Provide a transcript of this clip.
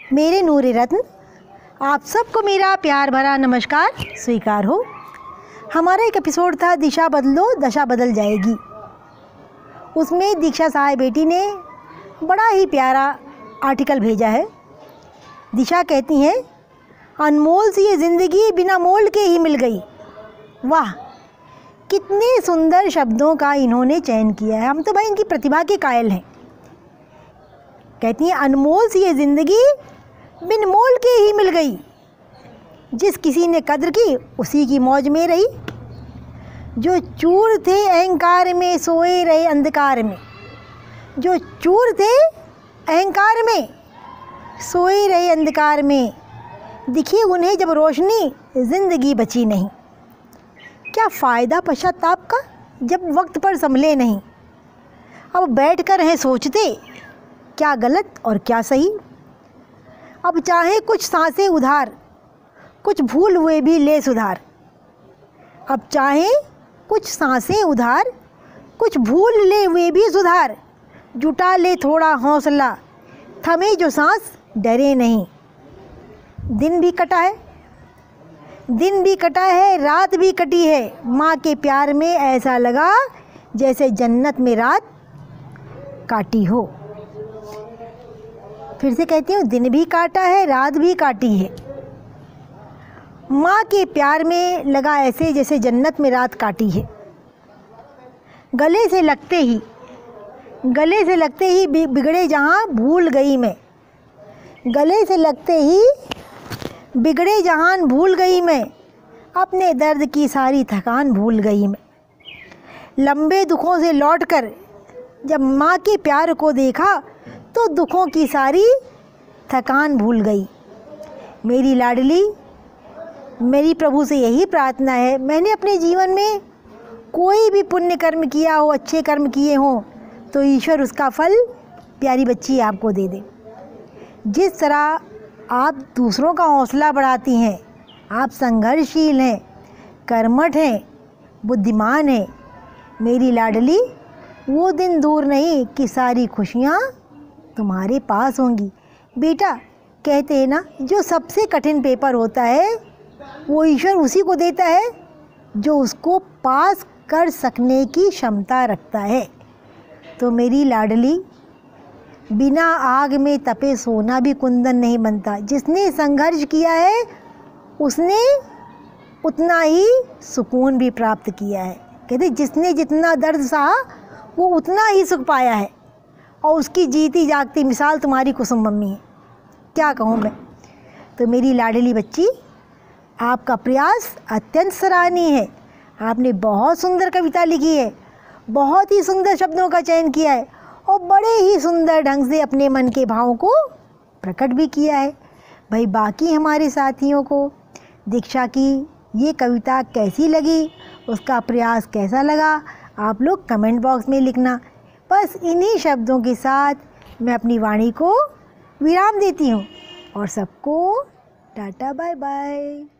मेरे नूरे रत्न, आप सबको मेरा प्यार भरा नमस्कार स्वीकार हो। हमारा एक एपिसोड था दिशा बदलो दशा बदल जाएगी। उसमें दीक्षा सहाय बेटी ने बड़ा ही प्यारा आर्टिकल भेजा है। दिशा कहती हैं, अनमोल सी ये ज़िंदगी बिना मोल के ही मिल गई। वाह, कितने सुंदर शब्दों का इन्होंने चयन किया है। हम तो भाई इनकी प्रतिभा के कायल हैं। कहती हैं, अनमोल सी ये ज़िंदगी बिन मोल के ही मिल गई। जिस किसी ने कद्र की उसी की मौज में रही। जो चूर थे अहंकार में सोए रहे अंधकार में। जो चूर थे अहंकार में सोए रहे अंधकार में। दिखी उन्हें जब रोशनी ज़िंदगी बची नहीं। क्या फ़ायदा पश्चाताप का जब वक्त पर संभले नहीं। अब बैठ कर हैं सोचते क्या गलत और क्या सही। अब चाहे कुछ सांसें उधार, कुछ भूल हुए भी ले सुधार। अब चाहे कुछ सांसें उधार, कुछ भूल ले हुए भी सुधार। जुटा ले थोड़ा हौसला, थमे जो सांस डरे नहीं। दिन भी कटा है, दिन भी कटा है, रात भी कटी है। माँ के प्यार में ऐसा लगा जैसे जन्नत में रात काटी हो। फिर से कहती हूँ, दिन भी काटा है, रात भी काटी है। माँ के प्यार में लगा ऐसे जैसे जन्नत में रात काटी है। गले से लगते ही बिगड़े जहाँ भूल गई मैं। गले से लगते ही बिगड़े जहान भूल गई मैं। अपने दर्द की सारी थकान भूल गई मैं। लंबे दुखों से लौटकर जब माँ के प्यार को देखा तो दुखों की सारी थकान भूल गई। मेरी लाडली, मेरी प्रभु से यही प्रार्थना है, मैंने अपने जीवन में कोई भी पुण्य कर्म किया हो, अच्छे कर्म किए हों, तो ईश्वर उसका फल प्यारी बच्ची आपको दे दे। जिस तरह आप दूसरों का हौसला बढ़ाती हैं, आप संघर्षशील हैं, कर्मठ हैं, बुद्धिमान हैं, मेरी लाडली, वो दिन दूर नहीं कि सारी खुशियाँ तुम्हारे पास होंगी। बेटा, कहते हैं ना, जो सबसे कठिन पेपर होता है वो ईश्वर उसी को देता है जो उसको पास कर सकने की क्षमता रखता है। तो मेरी लाडली, बिना आग में तपे सोना भी कुंदन नहीं बनता। जिसने संघर्ष किया है उसने उतना ही सुकून भी प्राप्त किया है। कहते जिसने जितना दर्द सहा वो उतना ही सुख पाया है। और उसकी जीती जागती मिसाल तुम्हारी कुसुम मम्मी है। क्या कहूँ मैं। तो मेरी लाडली बच्ची, आपका प्रयास अत्यंत सराहनीय है। आपने बहुत सुंदर कविता लिखी है, बहुत ही सुंदर शब्दों का चयन किया है और बड़े ही सुंदर ढंग से अपने मन के भावों को प्रकट भी किया है। भाई, बाकी हमारे साथियों को दीक्षा की ये कविता कैसी लगी, उसका प्रयास कैसा लगा, आप लोग कमेंट बॉक्स में लिखना। बस इन्हीं शब्दों के साथ मैं अपनी वाणी को विराम देती हूँ और सबको टाटा बाय बाय।